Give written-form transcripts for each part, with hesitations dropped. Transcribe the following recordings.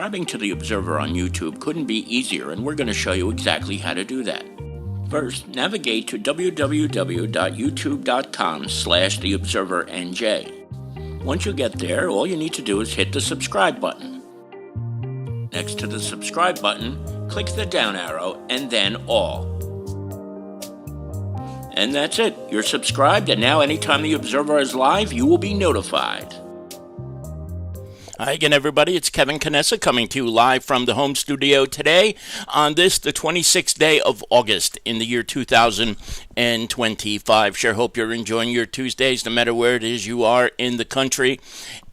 Subscribing to The Observer on YouTube couldn't be easier, and we're going to show you exactly how to do that. First, navigate to www.youtube.com/TheObserverNJ. Once you get there, all you need to do is hit the subscribe button. Next to the subscribe button, click the down arrow and then all. And that's it. You're subscribed, and now anytime The Observer is live, you will be notified. Hi again, everybody. It's Kevin Canessa coming to you live from the home studio today on this, the 26th day of August in the year 2025. Sure hope you're enjoying your Tuesdays, no matter where it is you are in the country.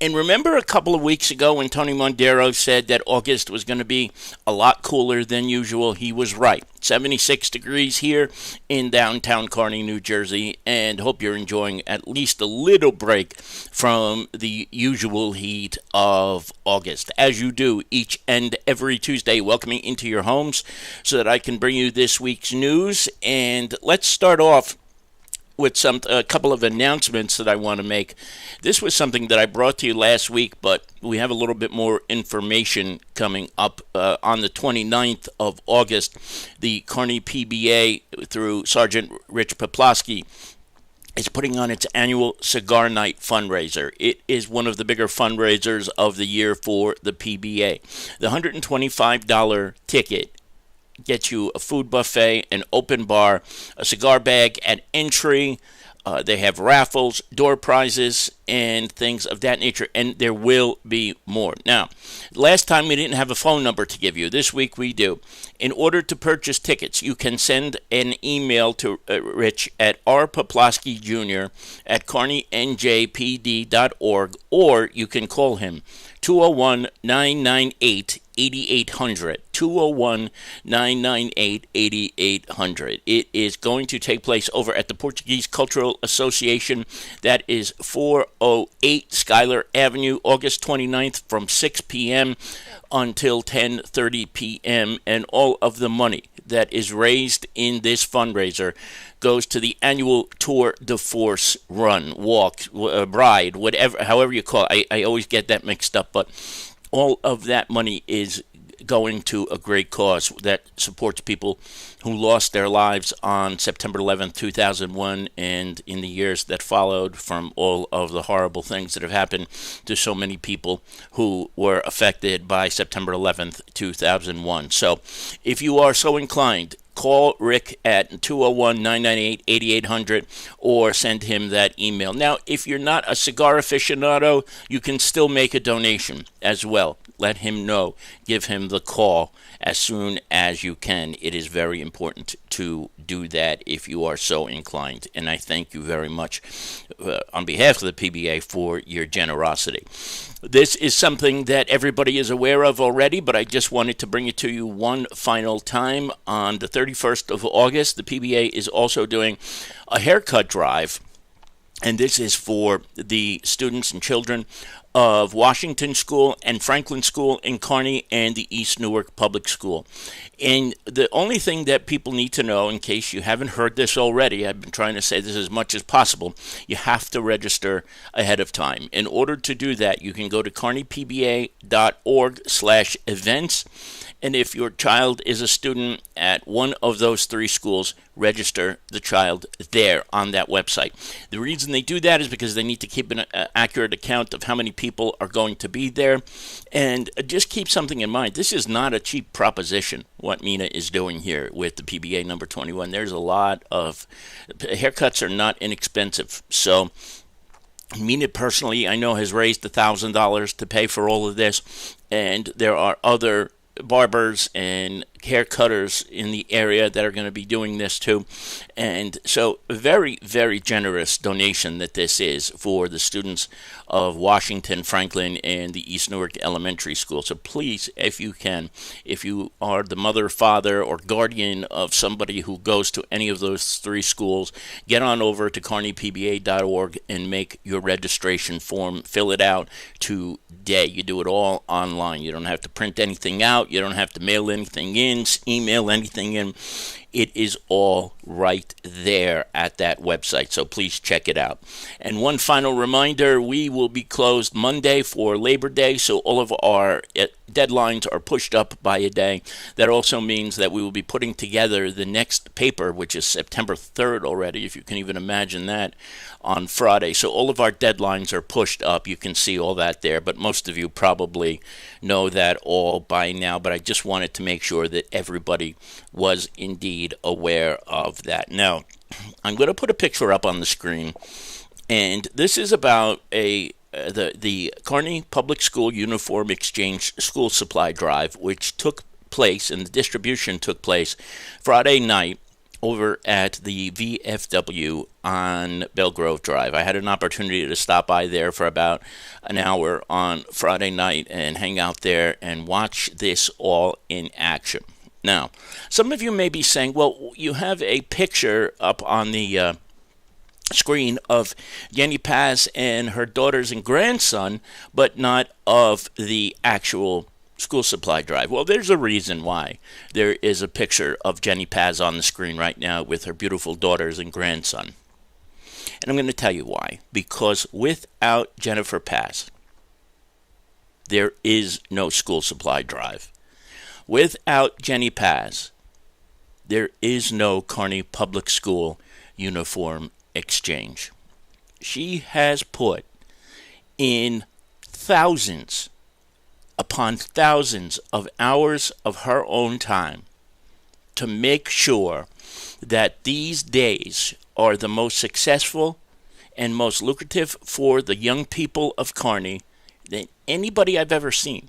And remember a couple of weeks ago when Tony Mondero said that August was going to be a lot cooler than usual? He was right. 76 degrees here in downtown Kearny, New Jersey, and hope you're enjoying at least a little break from the usual heat of August, as you do each and every Tuesday, welcoming into your homes so that I can bring you this week's news. And let's start off with a couple of announcements that I want to make. This was something that I brought to you last week, but we have a little bit more information coming up. On the 29th of August, the Kearny PBA, through Sergeant Rich Poplawski, is putting on its annual Cigar Night fundraiser. It is one of the bigger fundraisers of the year for the PBA. The $125 ticket gets you a food buffet, an open bar, a cigar bag at entry. They have raffles, door prizes, and things of that nature, and there will be more. Now, last time we didn't have a phone number to give you. This week we do. In order to purchase tickets, you can send an email to Rich at rpoplawski@kearnynjpd.org, or you can call him 201-998-8800. 201-998-8800. It is going to take place over at the Portuguese Cultural Association. That is 408 Schuyler Avenue, August 29th from 6 p.m. until 10:30 p.m. And all of the money that is raised in this fundraiser goes to the annual Tour de Force run, walk, ride, whatever, however you call it. I always get that mixed up, but all of that money is going to a great cause that supports people who lost their lives on September 11th, 2001, and in the years that followed, from all of the horrible things that have happened to so many people who were affected by September 11th, 2001. So if you are so inclined, call Rick at 201-998-8800 or send him that email. Now, if you're not a cigar aficionado, you can still make a donation as well. Let him know. Give him the call as soon as you can. It is very important to do that if you are so inclined. And I thank you very much on behalf of the PBA for your generosity. This is something that everybody is aware of already, but I just wanted to bring it to you one final time. On the 31st of August, the PBA is also doing a haircut drive, and this is for the students and children of Washington School and Franklin School in Kearny and the East Newark Public School. And the only thing that people need to know, in case you haven't heard this already, I've been trying to say this as much as possible, you have to register ahead of time. In order to do that, you can go to kearnypba.org/events. And if your child is a student at one of those three schools, register the child there on that website. The reason they do that is because they need to keep an accurate account of how many people are going to be there. And just keep something in mind. This is not a cheap proposition, what Mina is doing here with the PBA number 21. There's a lot of haircuts are not inexpensive. So Mina personally, I know, has raised $1,000 to pay for all of this. And there are other barbers and hair cutters in the area that are going to be doing this too. And so a very, very generous donation that this is for the students of Washington, Franklin, and the East Newark Elementary School. So please, if you can, if you are the mother, father, or guardian of somebody who goes to any of those three schools, get on over to kearnypba.org and make your registration form. Fill it out today. You do it all online. You don't have to print anything out. You don't have to mail anything in, email anything in. It is all right there at that website, so please check it out. And one final reminder, we will be closed Monday for Labor Day, so all of our deadlines are pushed up by a day. That also means that we will be putting together the next paper, which is September 3rd already, if you can even imagine that, on Friday. So all of our deadlines are pushed up. You can see all that there, but most of you probably know that all by now, but I just wanted to make sure that everybody was indeed aware of that. Now, I'm going to put a picture up on the screen, and this is about the Kearny Public School Uniform Exchange School Supply Drive, which took place, and the distribution took place Friday night over at the VFW on Belgrove Drive. I had an opportunity to stop by there for about an hour on Friday night and hang out there and watch this all in action. Now, some of you may be saying, well, you have a picture up on the screen of Jenny Paz and her daughters and grandson, but not of the actual school supply drive. Well, there's a reason why there is a picture of Jenny Paz on the screen right now with her beautiful daughters and grandson. And I'm going to tell you why. Because without Jennifer Paz, there is no school supply drive. Without Jenny Paz, there is no Kearny Public School Uniform Exchange. She has put in thousands upon thousands of hours of her own time to make sure that these days are the most successful and most lucrative for the young people of Kearny than anybody I've ever seen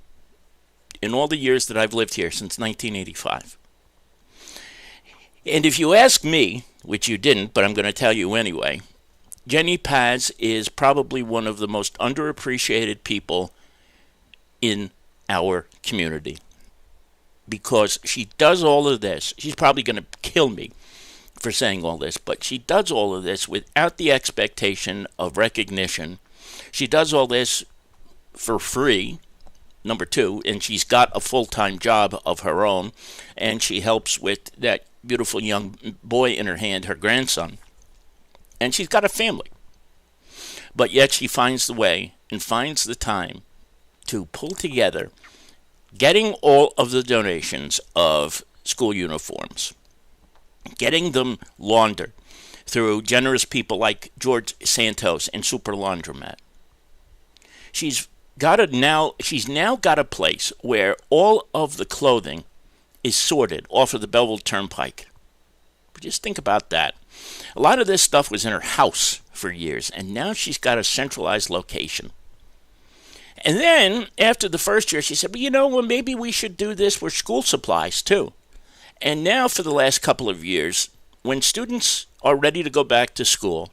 in all the years that I've lived here since 1985. And if you ask me, which you didn't, but I'm going to tell you anyway, Jenny Paz is probably one of the most underappreciated people in our community, because she does all of this. She's probably going to kill me for saying all this, but she does all of this without the expectation of recognition. She does all this for free, number two, and she's got a full-time job of her own, and she helps with that beautiful young boy in her hand, her grandson, and she's got a family. But yet she finds the way and finds the time to pull together getting all of the donations of school uniforms, getting them laundered through generous people like George Santos and Super Laundromat. She's now got a place where all of the clothing is sorted off of the Belleville Turnpike. Just think about that. A lot of this stuff was in her house for years, and now she's got a centralized location. And then, after the first year, she said, well, maybe we should do this with school supplies, too. And now, for the last couple of years, when students are ready to go back to school,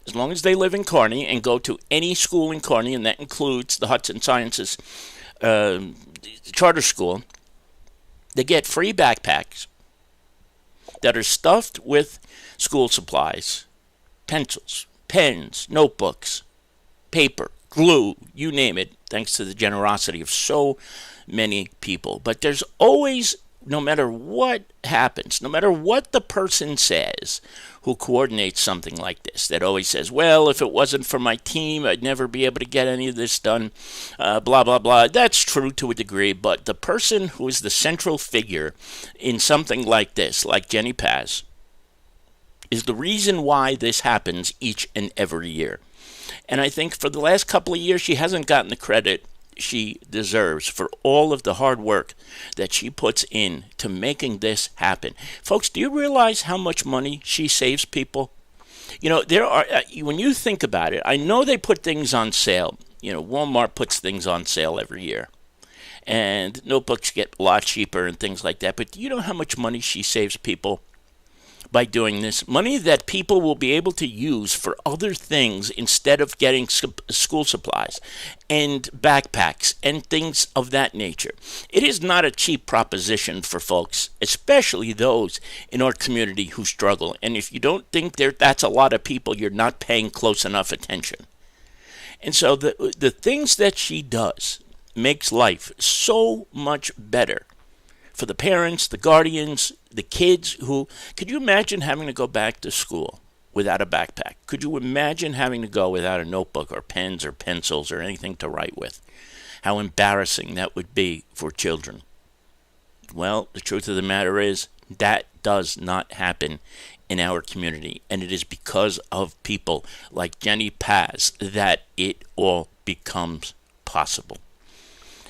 as long as they live in Kearny and go to any school in Kearny, and that includes the Hudson Sciences charter school, they get free backpacks that are stuffed with school supplies, pencils, pens, notebooks, paper, glue, you name it, thanks to the generosity of so many people. But there's always, no matter what happens, no matter what the person says who coordinates something like this, that always says, well, if it wasn't for my team, I'd never be able to get any of this done, blah, blah, blah. That's true to a degree, but the person who is the central figure in something like this, like Jenny Paz, is the reason why this happens each and every year. And I think for the last couple of years, she hasn't gotten the credit she deserves for all of the hard work that she puts in to making this happen. Folks, do you realize how much money she saves people? There are, when you think about it, I know they put things on sale. Walmart puts things on sale every year. And notebooks get a lot cheaper and things like that. But do you know how much money she saves people by doing this? Money that people will be able to use for other things instead of getting school supplies and backpacks and things of that nature. It is not a cheap proposition for folks, especially those in our community who struggle. And if you don't think that's a lot of people, you're not paying close enough attention. And so the things that she does makes life so much better for the parents, the guardians, the kids who, could you imagine having to go back to school without a backpack? Could you imagine having to go without a notebook or pens or pencils or anything to write with? How embarrassing that would be for children. Well, the truth of the matter is that does not happen in our community, and it is because of people like Jenny Paz that it all becomes possible.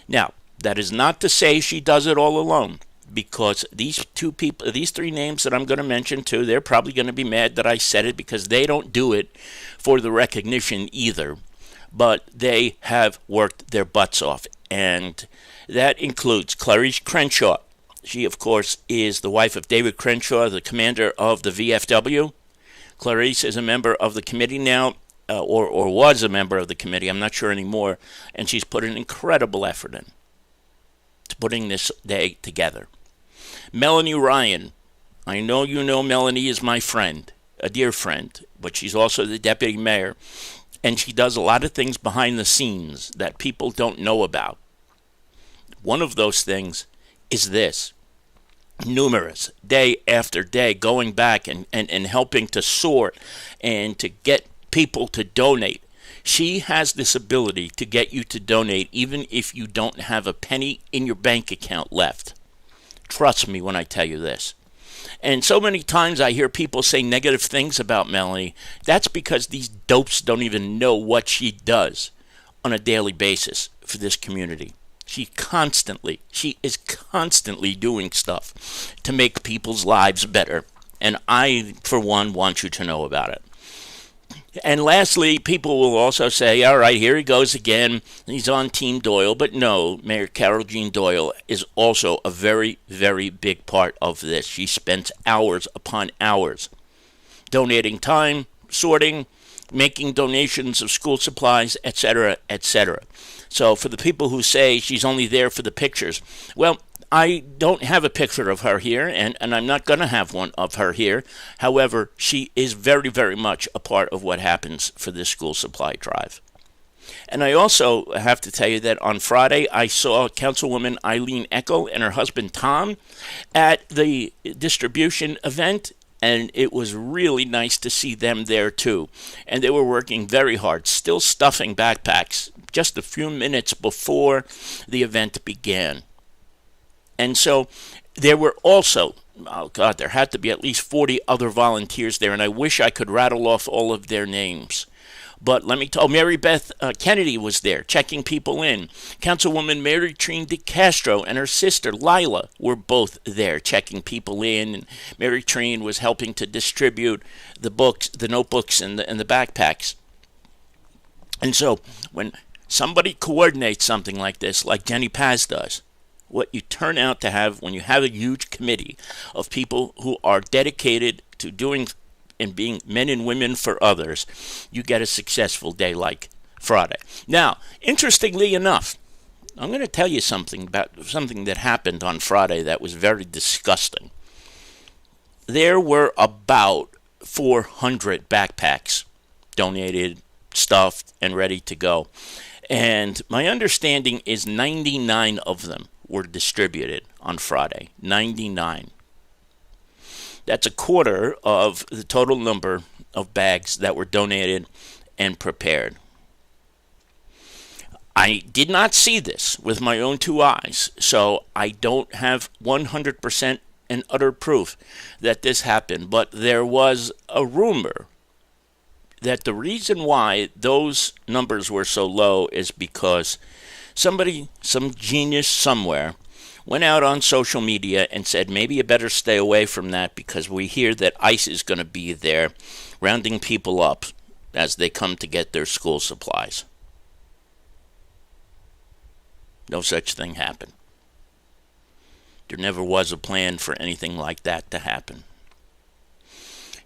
Now, that is not to say she does it all alone, because these three names that I'm going to mention too, they're probably going to be mad that I said it because they don't do it for the recognition either, but they have worked their butts off, and that includes Clarice Crenshaw. She, of course, is the wife of David Crenshaw, the commander of the VFW. Clarice is a member of the committee now, or was a member of the committee. I'm not sure anymore. And she's put an incredible effort in to putting this day together. Melanie Ryan. I know you know Melanie is my friend, a dear friend, but she's also the deputy mayor. And she does a lot of things behind the scenes that people don't know about. One of those things is this: numerous, day after day, going back and helping to sort and to get people to donate. She has this ability to get you to donate even if you don't have a penny in your bank account left. Trust me when I tell you this. And so many times I hear people say negative things about Melanie. That's because these dopes don't even know what she does on a daily basis for this community. She is constantly doing stuff to make people's lives better. And I, for one, want you to know about it. And lastly, people will also say, all right, here he goes again. He's on Team Doyle. But no, Mayor Carol Jean Doyle is also a very, very big part of this. She spends hours upon hours donating time, sorting, making donations of school supplies, etc., etc. So for the people who say she's only there for the pictures, well, I don't have a picture of her here, and I'm not going to have one of her here. However, she is very, very much a part of what happens for this school supply drive. And I also have to tell you that on Friday, I saw Councilwoman Eileen Eckel and her husband Tom at the distribution event, and it was really nice to see them there too. And they were working very hard, still stuffing backpacks just a few minutes before the event began. And so there were also, there had to be at least 40 other volunteers there, and I wish I could rattle off all of their names. But let me tell you, Mary Beth Kennedy was there checking people in. Councilwoman Mary Trine DeCastro and her sister Lila were both there checking people in. And Mary Trine was helping to distribute the books, the notebooks, and the backpacks. And so when somebody coordinates something like this, like Jenny Paz does, what you turn out to have when you have a huge committee of people who are dedicated to doing and being men and women for others, you get a successful day like Friday. Now, interestingly enough, I'm going to tell you something about something that happened on Friday that was very disgusting. There were about 400 backpacks donated, stuffed, and ready to go. And my understanding is 99 of them were distributed on Friday. 99. That's a quarter of the total number of bags that were donated and prepared. I did not see this with my own two eyes, so I don't have 100% and utter proof that this happened, but there was a rumor that the reason why those numbers were so low is because somebody, some genius somewhere, went out on social media and said, maybe you better stay away from that because we hear that ICE is going to be there rounding people up as they come to get their school supplies. No such thing happened. There never was a plan for anything like that to happen.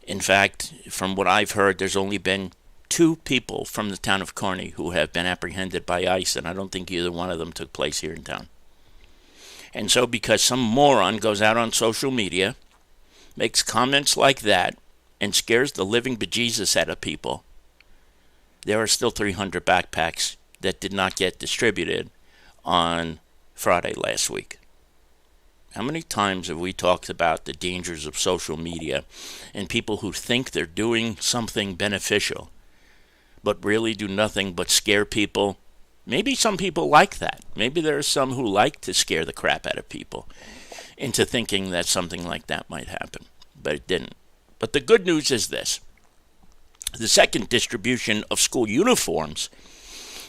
In fact, from what I've heard, there's only been 2 people from the town of Kearny who have been apprehended by ICE, and I don't think either one of them took place here in town. And so because some moron goes out on social media, makes comments like that, and scares the living bejesus out of people, there are still 300 backpacks that did not get distributed on Friday last week. How many times have we talked about the dangers of social media and people who think they're doing something beneficial, but really do nothing but scare people? Maybe some people like that. Maybe there are some who like to scare the crap out of people into thinking that something like that might happen, but it didn't. But the good news is this. The second distribution of school uniforms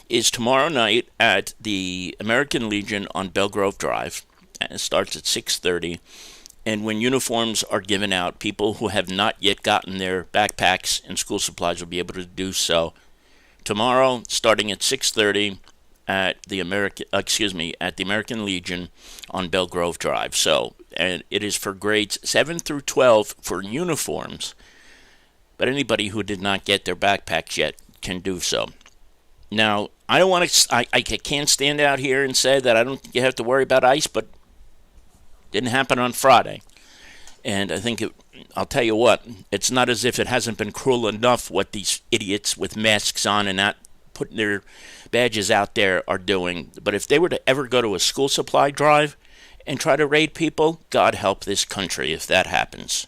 is tomorrow night at the American Legion on Belgrove Drive. And it starts at 6:30. And when uniforms are given out, people who have not yet gotten their backpacks and school supplies will be able to do so tomorrow, starting at 6:30 at the American Legion on Belgrove Drive. So, and it is for grades 7 through 12 for uniforms. But anybody who did not get their backpacks yet can do so. Now, I don't want to. I can't stand out here and say that I don't think you have to worry about ICE, but it didn't happen on Friday. And I think I'll tell you what. It's not as if it hasn't been cruel enough what these idiots with masks on and not putting their badges out there are doing. But if they were to ever go to a school supply drive and try to raid people, God help this country if that happens.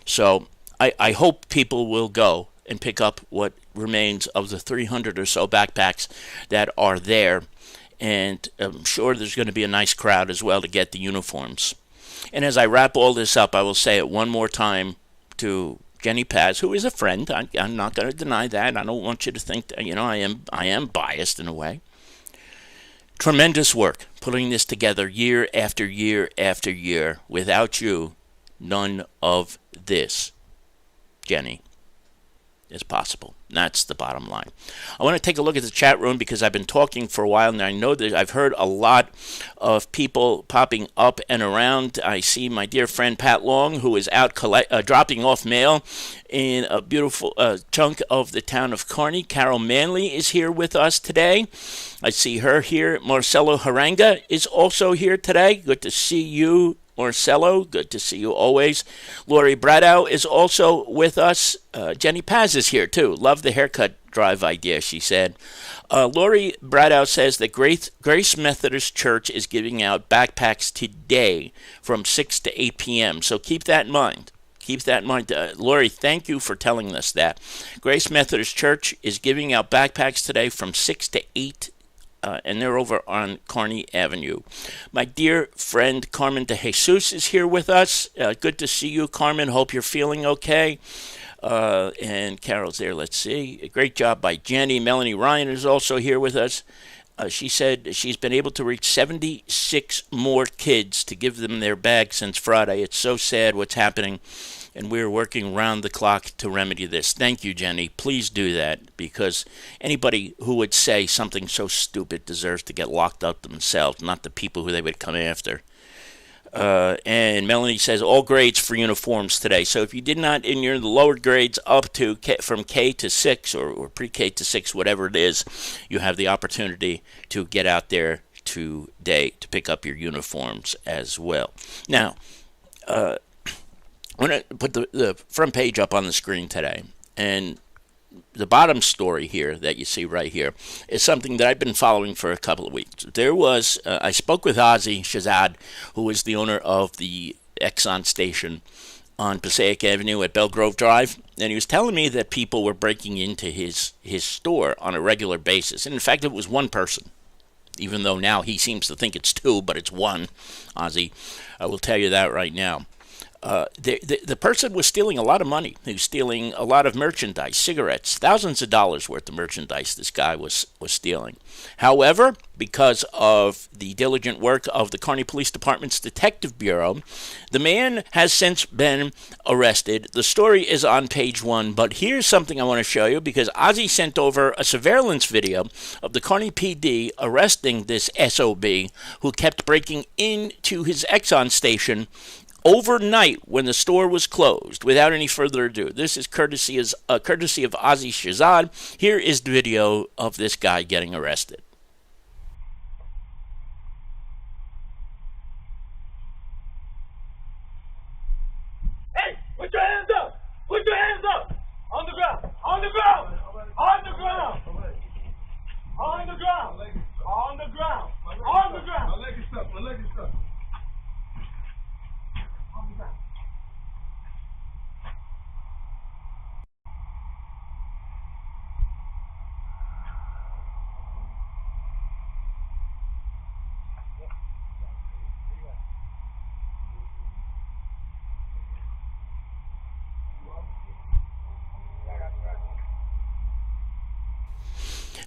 So I hope people will go and pick up what remains of the 300 or so backpacks that are there. And I'm sure there's going to be a nice crowd as well to get the uniforms. And as I wrap all this up, I will say it one more time to Jenny Paz, who is a friend. I'm not going to deny that. I don't want you to think that, I am biased in a way. Tremendous work putting this together year after year after year. Without you, none of this, Jenny, is possible. That's the bottom line. I want to take a look at the chat room because I've been talking for a while, and I know that I've heard a lot of people popping up and around. I see my dear friend Pat Long, who is out dropping off mail in a beautiful chunk of the town of Kearny. Carol Manley is here with us today. I see her here. Marcelo Haranga is also here today. Good to see you, Marcelo. Good to see you always. Lori Bradow is also with us. Jenny Paz is here too. Love the haircut drive idea, she said. Lori Bradow says that Grace Methodist Church is giving out backpacks today from 6 to 8 p.m. So keep that in mind. Keep that in mind. Lori, thank you for telling us that. Grace Methodist Church is giving out backpacks today from 6 to 8 and they're over on Kearny Avenue. My dear friend Carmen De Jesus is here with us. Good to see you, Carmen. Hope you're feeling okay. And Carol's there. Let's see. A great job by Jenny. Melanie Ryan is also here with us. She said she's been able to reach 76 more kids to give them their bags since Friday. It's so sad what's happening, and we're working round the clock to remedy this. Thank you, Jenny. Please do that, because anybody who would say something so stupid deserves to get locked up themselves, not the people who they would come after. And Melanie says all grades for uniforms today. So if you did not, in the lower grades up to from K to 6 or pre-K to 6, whatever it is, you have the opportunity to get out there today to pick up your uniforms as well. Now, I'm going to put the front page up on the screen today. And the bottom story here that you see right here is something that I've been following for a couple of weeks. There was, I spoke with Ozzy Shazad, who is the owner of the Exxon station on Passaic Avenue at Belgrove Drive, and he was telling me that people were breaking into his store on a regular basis. And in fact, it was one person, even though now he seems to think it's two, but it's one, Ozzy. I will tell you that right now. The person was stealing a lot of money. He was stealing a lot of merchandise, cigarettes, thousands of dollars worth of merchandise this guy was stealing. However, because of the diligent work of the Kearny Police Department's Detective Bureau, the man has since been arrested. The story is on page 1, but here's something I want to show you, because Ozzy sent over a surveillance video of the Kearny PD arresting this SOB who kept breaking into his Exxon station overnight when the store was closed. Without any further ado, this is courtesy of Ozzy Shazad. Here is the video of this guy getting arrested. Hey, put your hands up! Put your hands up! On the ground! On the ground! On the ground! On the ground! On the ground! On the ground! My leg is stuck. My leg is stuck.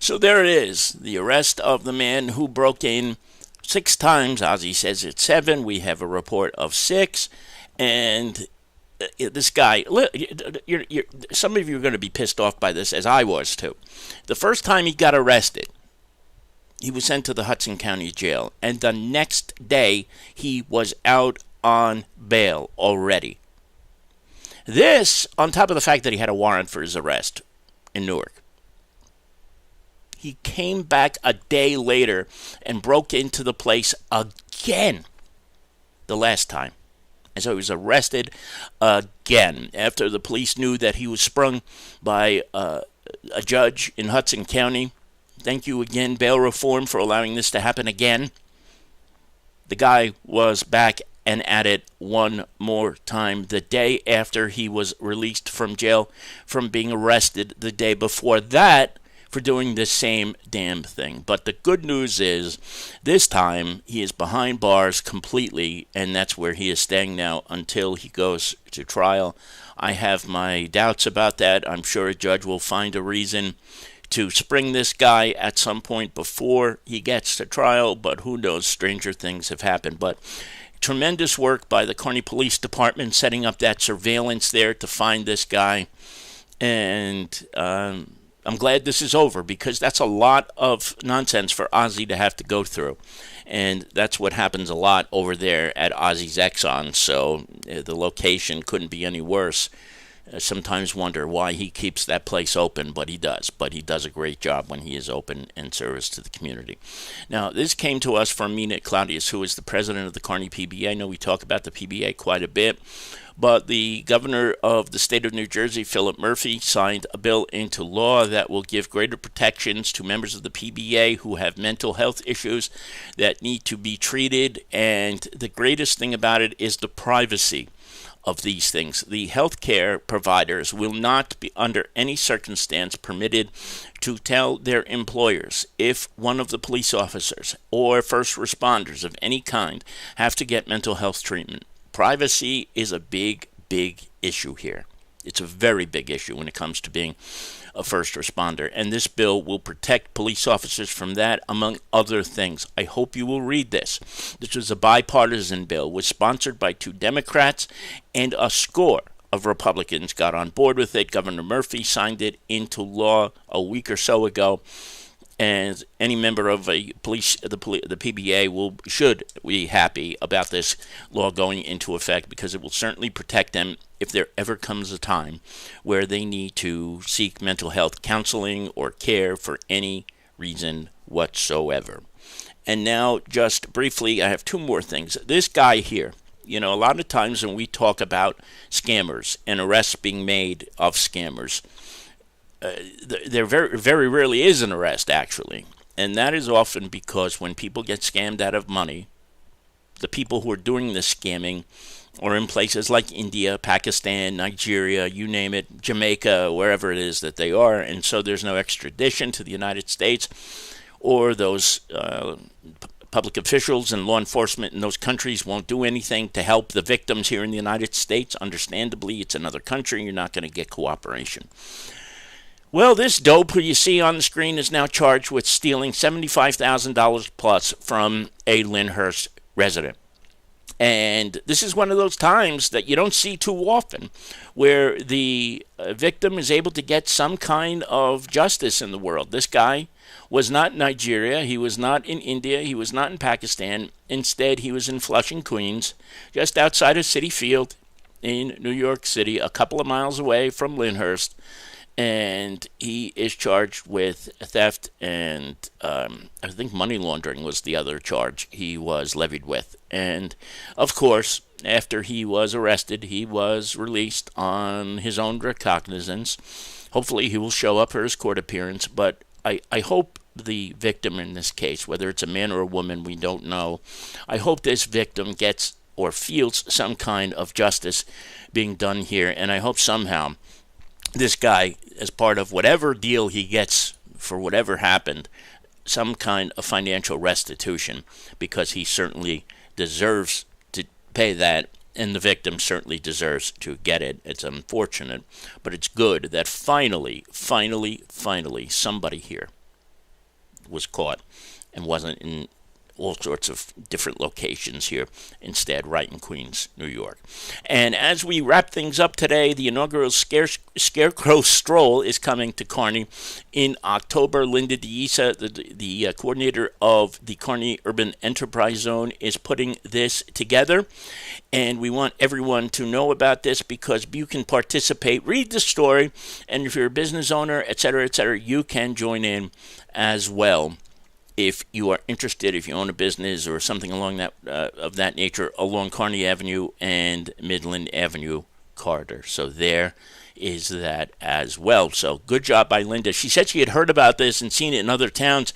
So there it is, the arrest of the man who broke in 6 times. Ozzy says it's 7. We have a report of 6. And this guy, some of you are going to be pissed off by this, as I was too. The first time he got arrested, he was sent to the Hudson County Jail. And the next day, he was out on bail already. This, on top of the fact that he had a warrant for his arrest in Newark. He came back a day later and broke into the place again the last time. And so he was arrested again after the police knew that he was sprung by a judge in Hudson County. Thank you again, bail reform, for allowing this to happen again. The guy was back and at it one more time the day after he was released from jail from being arrested the day before that for doing the same damn thing. But the good news is, this time he is behind bars completely, and that's where he is staying now until he goes to trial. I have my doubts about that. I'm sure a judge will find a reason to spring this guy at some point before he gets to trial, but who knows, stranger things have happened. But tremendous work by the Kearny Police Department setting up that surveillance there to find this guy. And I'm glad this is over, because that's a lot of nonsense for Ozzy to have to go through. And that's what happens a lot over there at Ozzy's Exxon. So the location couldn't be any worse. I sometimes wonder why he keeps that place open, but he does. But he does a great job when he is open in service to the community. Now, this came to us from Mina Claudius, who is the president of the Kearny PBA. I know we talk about the PBA quite a bit, but the governor of the state of New Jersey, Philip Murphy, signed a bill into law that will give greater protections to members of the PBA who have mental health issues that need to be treated. And the greatest thing about it is the privacy of these things. The healthcare providers will not be under any circumstance permitted to tell their employers if one of the police officers or first responders of any kind have to get mental health treatment. Privacy is a big, big issue here. It's a very big issue when it comes to being a first responder, and this bill will protect police officers from that, among other things. I hope you will read this. This was a bipartisan bill, was sponsored by 2 Democrats, and a score of Republicans got on board with it. Governor Murphy signed it into law a week or so ago, and any member of the PBA should be happy about this law going into effect, because it will certainly protect them if there ever comes a time where they need to seek mental health counseling or care for any reason whatsoever. And now, just briefly, I have 2 more things. This guy here, a lot of times when we talk about scammers and arrests being made of scammers, there very, very rarely is an arrest, actually. And that is often because when people get scammed out of money, the people who are doing this scamming are in places like India, Pakistan, Nigeria, you name it, Jamaica, wherever it is that they are. And so there's no extradition to the United States, or those public officials and law enforcement in those countries won't do anything to help the victims here in the United States. Understandably, it's another country, and you're not going to get cooperation. Well, this dope who you see on the screen is now charged with stealing $75,000 plus from a Lyndhurst resident. And this is one of those times that you don't see too often, where the victim is able to get some kind of justice in the world. This guy was not in Nigeria. He was not in India. He was not in Pakistan. Instead, he was in Flushing, Queens, just outside of Citi Field in New York City, a couple of miles away from Lyndhurst. And he is charged with theft and I think money laundering was the other charge he was levied with. And, of course, after he was arrested, he was released on his own recognizance. Hopefully he will show up for his court appearance, but I hope the victim in this case, whether it's a man or a woman, we don't know, I hope this victim gets or feels some kind of justice being done here, and I hope somehow this guy, as part of whatever deal he gets for whatever happened, some kind of financial restitution, because he certainly deserves to pay that, and the victim certainly deserves to get it. It's unfortunate, but it's good that finally, somebody here was caught and wasn't in all sorts of different locations here, instead right in Queens, New York. And as we wrap things up today, the inaugural Scarecrow Stroll is coming to Kearny in October. Linda Deisa, the coordinator of the Kearny Urban Enterprise Zone, is putting this together. And we want everyone to know about this because you can participate, read the story, and if you're a business owner, etc., you can join in as well. If you are interested, if you own a business or something along that of that nature, along Kearny Avenue and Midland Avenue corridor. So there is that as well. So good job by Linda. She said she had heard about this and seen it in other towns,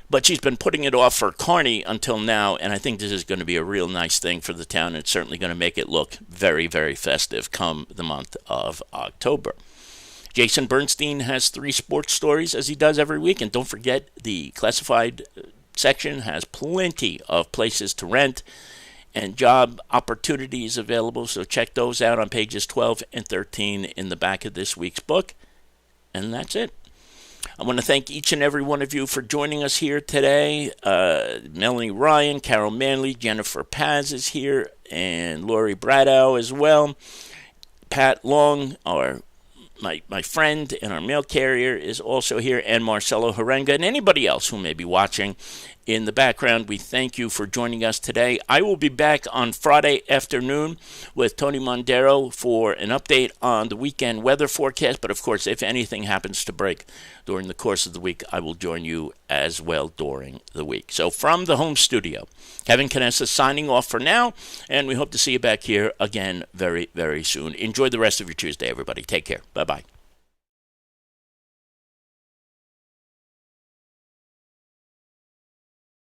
but she's been putting it off for Kearny until now, and I think this is going to be a real nice thing for the town. It's certainly going to make it look very, very festive come the month of October. Jason Bernstein has 3 sports stories, as he does every week. And don't forget, the classified section has plenty of places to rent and job opportunities available. So check those out on pages 12 and 13 in the back of this week's book. And that's it. I want to thank each and every one of you for joining us here today. Melanie Ryan, Carol Manley, Jennifer Paz is here, and Lori Bradow as well. Pat Long, my friend and our mail carrier, is also here, and Marcelo Harenga, and anybody else who may be watching in the background. We thank you for joining us today. I will be back on Friday afternoon with Tony Mondero for an update on the weekend weather forecast. But of course, if anything happens to break during the course of the week, I will join you as well during the week. So from the home studio, Kevin Canessa signing off for now, and we hope to see you back here again very, very soon. Enjoy the rest of your Tuesday, everybody. Take care. Bye-bye.